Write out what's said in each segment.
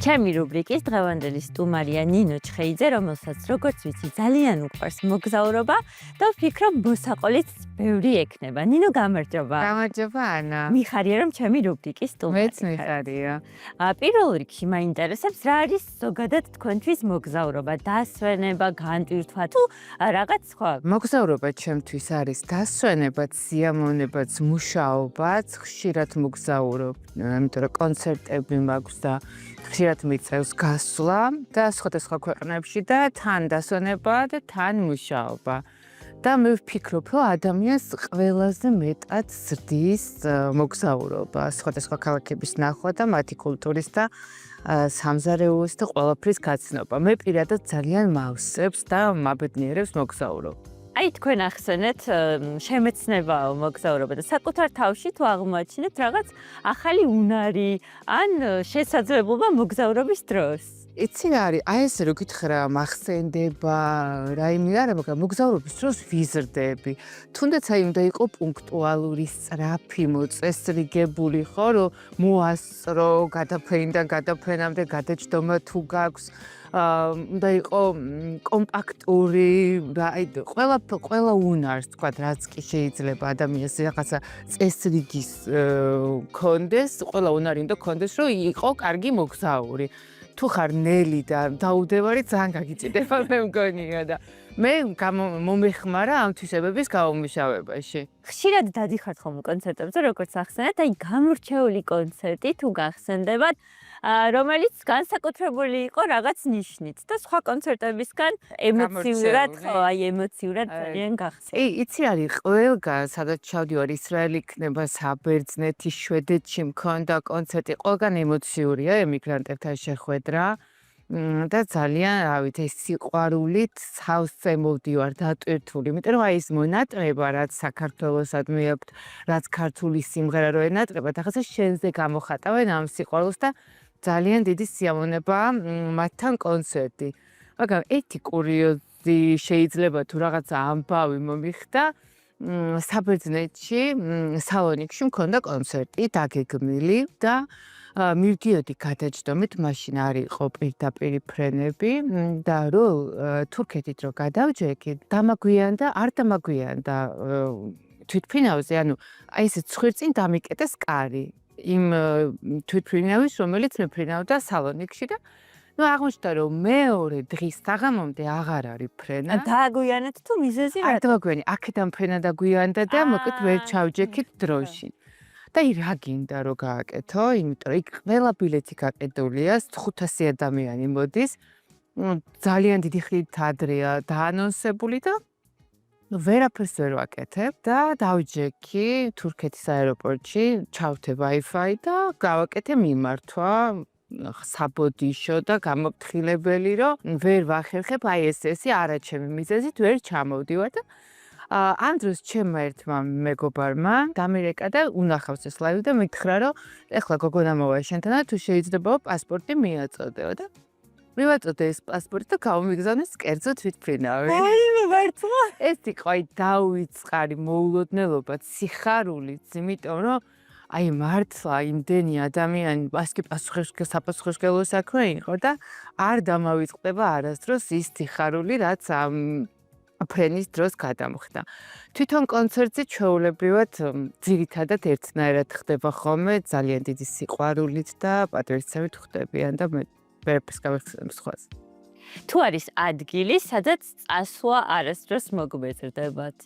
ჩემი რუბრიკის დღევანდელი სტუმარია ნინო ჩხეიძე, რომელსაც როგორც ვიცი ძალიან უყვარს მოგზაურობა და ვფიქრობ მოსაყოლიც ბევრი ექნება. ნინო გამარჯობა. გამარჯობა ანა. მიხარია რომ ჩემი რუბრიკის სტუმარი. მეც მიხარია. პირველ რიგში მაინტერესებს რა არის ზოგადად თქვენთვის მოგზაურობა, დასვენება, განტვირთვა თუ რაღაც სხვა. მოგზაურობა ჩემთვის არის დასვენებაც, სიამოვნებაც, მუშაობაც, ხშირად მოგზაურობ, იმიტომ რომ კონცერტები მაქვს და ხშირად მიწევს გასვლა და სხვადასხვა ქვეყნებში და თან დასვენება და თან მუშაობა. და მე ვფიქრობ, რომ ადამიანს ყველაზე მეტად ზრდის მოგზაურობა, სხვადასხვა ქალაქების ნახვა და მათი კულტურის და სამზარეულოს და ყველაფრის გაცნობა. მე პირადად ძალიან მავსებს და მაბედნიერებს მოგზაურობა. აი თქვენ ახსენეთ შემეცნებაო მოგზაურობა და საკუთარ თავში თუ აღმოაჩინეთ რაღაც ახალი უნარი ან შესაძლებლობა მოგზაურობის დროს. იცი რა არის? აი ესე რო გითხრა რა მახსენდება, რაიმე არა, მაგრამ მოგზაურობის დროს ვიზრდები. თუნდაც აი უნდა იყო პუნქტუალური, სწრაფი, მოწესრიგებული, ხო, რომ მოასწრო, გადაფრენიდან გადაფრენამდე გადაჯდომა თუ გაქვს. უნდა იყო კომპაქტური, აი ყველა უნარს თქვა, რაც კი შეიძლება ადამიანს რაღაცა წესრიგის კონდეს, ყველა უნარი უნდა კონდეს, რომ იყო კარგი მოგზაური. თუ ხარ ნელი და დაუდევარი ძალიან გაგიჭირდება მე მგონია და მე მომეხმარა ამ თვისებების გაუმუშავებაში. ხშირად დადიხართ ხოლმე კონცერტებზე, როგორც ახსენეთ, აი გამორჩეული კონცერტი თუ გახსენდებათ, რომელიც განსაკუთრებული იყო რაღაც ნიშნით და სხვა კონცერტებისგან ემოციურად, ხო, აი ემოციურად ძალიან გახსენთ. იცი რა არის, ყველგან სადაც ჩავდივარ, ისრაელი იქნება, საბერძნეთი, შვედეთში მქონდა კონცერტი, ყველგან ემოციურია ემიგრანტებთან შეხვედრა. და ძალიან, რა ვიცი, ეს სიყვარულით სავსე მოვდივარ დატვირთული, იმიტომ რომ აი ეს მონატრება, რაც საქართველოსადმი აქვთ, რაც ქართული სიმღერა რო ენატრება, ახლა შენზე გამოხატავენ ამ სიყვარულს და ძალიან დიდი სიამოვნებაა მათთან კონცერტი. მაგრამ ერთი კურიოზი შეიძლება თუ რაღაცა ამბავი მომიხდა, საბერძნეთში, სალონიკში მქონდა კონცერტი დაგეგმილი და მივდიოდი გადაჯდომით, მაშინ არ იყო პირდაპირ ფრენები და რო თურქეთით რო გადავჯექი, დამაგვიანდა, არ დამაგვიანდა თვითფრინავზე, ანუ აი ესე ცხვირწინ დამიკეტეს კარი იმ თვითფრინავის, რომელიც მეფრინავდა სალონიკში და ნუ აღმოჩნდა, რომ მეორე დღის საღამომდე აღარ არის ფრენა. დააგვიანეთ თუ მიზეზი არ დავაგვიანი, აქედან ფრენა დაგვიანდა და მოკლედ ვერ ჩავჯექით დროში. და რა გინდა რომ გააკეთო, იმიტომ რომ იქ ყველა ბილეთი გაკეტულია, 500 ადამიანი მოდის. ძალიან დიდი ხნით ადრეა დაანონსებული და ვერაფერს ვერ ვაკეთებ და დავჯექი თურქეთის აეროპორტში, ჩავთე Wi-Fi და გავაკეთე მიმართვა საბოდიშო და გამოფრთხილებელი, რომ ვერ ვახერხებ აი ესე არა ჩემი მიზეზით ვერ ჩამოვდივარ და ამ დროს ჩემმა ერთმა მეგობარმა დამირეკა და უნახავს ეს ლაივი და მითხრა, რომ ეხლა გოგონა მოვა შენთან და თუ შეიძლება პასპორტი მიაწოდეო და მივაწოდე ეს პასპორტი და გავმიგზავნეს კერძო თვითფრინავი. აი მართლა ეს იყო აი დაუვიწყარი მოულოდნელობა, სიხარულიც, იმიტომ რომ აი მართლა იმდენი ადამიანი საპასუხისმგებლო საქმე იყო და არ დამავიწყდება არასდროს ის სიხარული, რაც ამ ფრენის დროს გადამხდა. თვითონ კონცერტზე ჩვეულებრივად ძირითადად ერთნაირად ხდება ხოლმე, ძალიან დიდი სიყვარულით და პატრიოტიზმით ხდებიან და მე ვერაფერს გავიხსენებ სხვას. თუ არის ადგილი, სადაც წასვლა არასდროს მოგბეზრდებათ.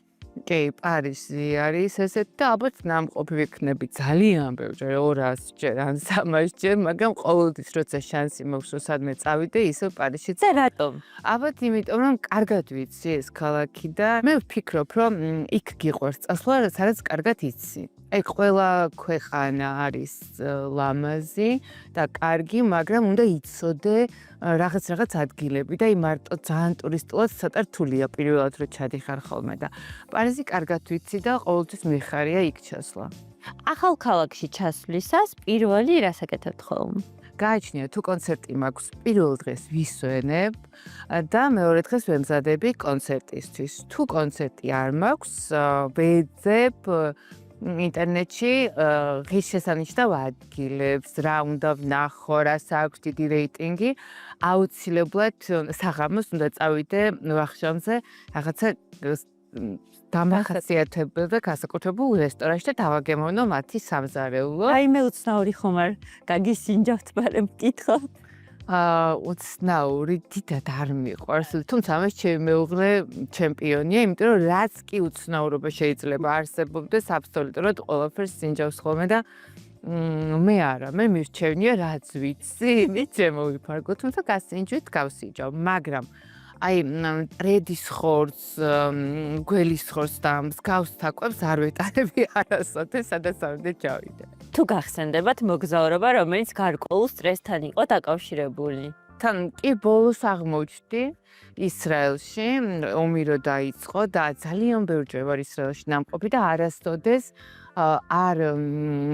კი, პარიზი არის ესეთ და ალბათ ნამყოფი ვიქნები ძალიან ბევრჯერ, 200 ჯერ ან 300 ჯერ, მაგრამ ყოველთვის როცა შანსი მაქვს, რომ სადმე წავიდე, ისევ პარიზში. და რატომ? ალბათ იმიტომ, რომ კარგად ვიცი ეს ქალაქი და მე ვფიქრობ, რომ იქ გიყვარს წასვლა, სადაც კარგად იცი. აი ყველა ქვეყანა არის ლამაზი და კარგი, მაგრამ უნდა იცოდე რაღაც ადგილები და მარტო ძალიან ტურისტულად ცოტა რთულია პირველად რომ ჩადიხარ ხოლმე და პარიზი კარგად ვიცი და ყოველთვის მიხარია იქ ჩასვლა. ახალ ქალაქში ჩასვლისას პირველი რას აკეთებთ ხოლმე? გააჩნია თუ კონცერტი მაქვს პირველ დღეს ვისვენებ და მეორე დღეს ვემზადები კონცერტისთვის. თუ კონცერტი არ მაქვს, ვეძებ ინტერნეტში ღირსშესანიშნავ ადგილებს, რა უნდა ვნახო, რას აქვს დიდი რეიტინგი, აუცილებლად საღამოს უნდა წავიდე ვახშამზე რაღაცა დამახასიათებელ და განსაკუთრებულ რესტორანში და დავაგემოვნო მათი სამზარეულო. აი მე უცნაური ხომ არ გაგისინჯავთ, მაგრამ მკითხავ. უცნაური დიდად არ მიყვარს, თუმცა ამას ჩემი მეუღლე ჩემპიონია, იმიტომ რომ რაც კი უცნაურობა შეიძლება არსებობდეს, აბსოლუტურად ყველაფერს სინჯავს ხოლმე და მე არა, მე მირჩევნია რაც ვიცი, იმით შემოვიფარგო, თუმცა გასინჯვით გავსინჯავ, მაგრამ აი ტრედის ხორცს, გველის ხორცს და მსგავს თაყვებს არ ვეტარები არასოდეს, სადაც ავიდე ჩავიდე. თუ გახსენდებათ მოგზაურობა, რომელიც გარკვეულ სტრესთან იყო დაკავშირებული. თან კი ბოლოს აღმოჩნდი ისრაელში, ომი რო დაიწყო და ძალიან ბევრჯერ ვარ ისრაელში ნამყოფი და არასოდეს არ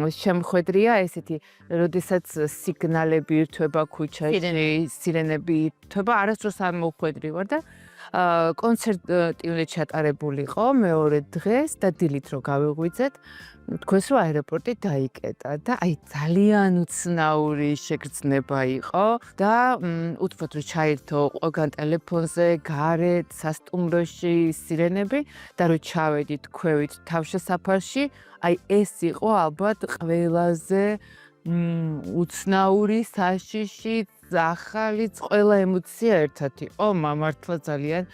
შემხვედრია ესეთი, როდესაც სიგნალები ირთვება ქუჩაში, სირენები ირთვება, არასდროს არ მოხვედრი ვარ და კონცერტი ჩატარებული იყო მეორე დღეს და დილით რო გავიღვიძეთ, თქვენს რომ აეროპორტი დაიკეტა და აი ძალიან უცნაური შეგრძნება იყო და უთქვათ რომ ჩაირთო ყველგან ტელეფონზე, გარეთ, სასტუმროში სირენები და რომ ჩავედით ქვევით თავშესაფარში, აი ეს იყო ალბათ ყველაზე უცნაური, საშიში, ახალიც ყველა ემოცია ერთად იყო, მართლა ძალიან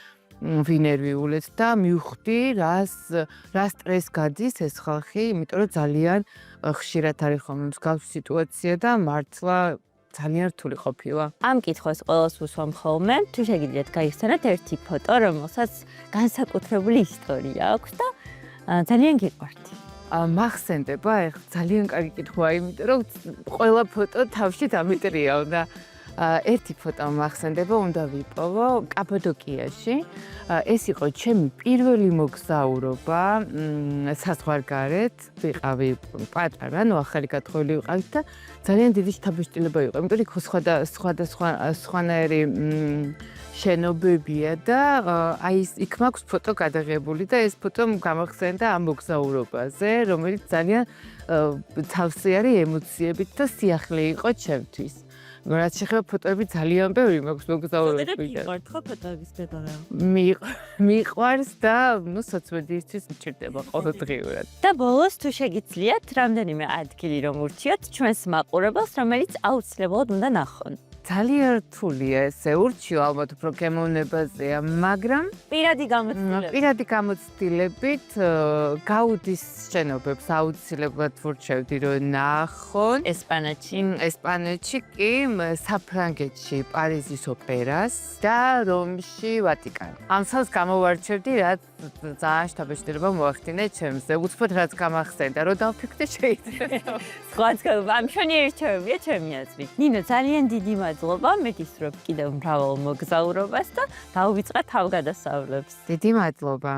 ვინერვიულეთ და მივხვდი რა სტრეს გადის ეს ხალხი, იმიტომ რომ ძალიან ხშირად არის ხოლმე მსგავსი სიტუაცია და მართლა ძალიან რთული ყოფილა. ამ კითხვას ყველას უსვამ ხოლმე, თუ შეგიძლიათ გაიხსენოთ ერთი ფოტო, რომელსაც განსაკუთრებული ისტორია აქვს და ძალიან გიყვართ. მახსენდება, ეხლა ძალიან კარგი კითხვაა, იმიტომ რომ ყველა ფოტო თავში დამიტრიალ და ერთი ფოტო მახსენდება, უნდა ვიპოვო კაპადოკიაში. ეს იყო ჩემი პირველი მოგზაურობა საზღვარგარეთ. ვიყავი პატარა, ახალი გათხოვილი ვიყავით და ძალიან დიდი შთაბეჭდილება იყო, იმიტომ რომ იქ სხვადასხვანაირი შენობებია და აი იქ მაქვს ფოტო გადაღებული და ეს ფოტო გამახსენდა ამ მოგზაურობაზე, რომელიც ძალიან თავსიარი ემოციებით და სიახლე იყო ჩემთვის. რაც შეხება ფოტოები ძალიან ბევრი მაქვს მოგზაურობიდან. მიყვართ ხო ფოტოების გადაღება? მიყვარს და სოციმედიისთვის მჭირდება ყოველდღიურად. და ბოლოს თუ შეგიძლიათ რამდენიმე ადგილი რომ ურჩიოთ ჩვენს მაყურებელს, რომელიც აუცილებლად უნდა ნახონ. ძალიან რთულია ესე ურჩიო, ალბათ უფრო გემოვნებაზეა, მაგრამ პირადი გამოცდილებით გაუდის შენობებს აუცილებლად ვურჩევდი რომ ნახონ. ესპანეთში კი საფრანგეთში პარიზის ოპერას და რომში ვატიკანი. ამ სავს გამოვარჩევდი, რაც ძალიან შთაბეჭდილება მოახდინე ჩემზე. უცბად რაც გამახსენდა, რომ დავფიქრდე შეიძლება. ამ შენი ერთეებია ჩემი აზრით. ნინო, ძალიან დიდი მადლობა, მე გისურვებ კიდევ მრავალ მოგზაურობას და დავიწყოთ თავგადასავლებს. დიდი მადლობა.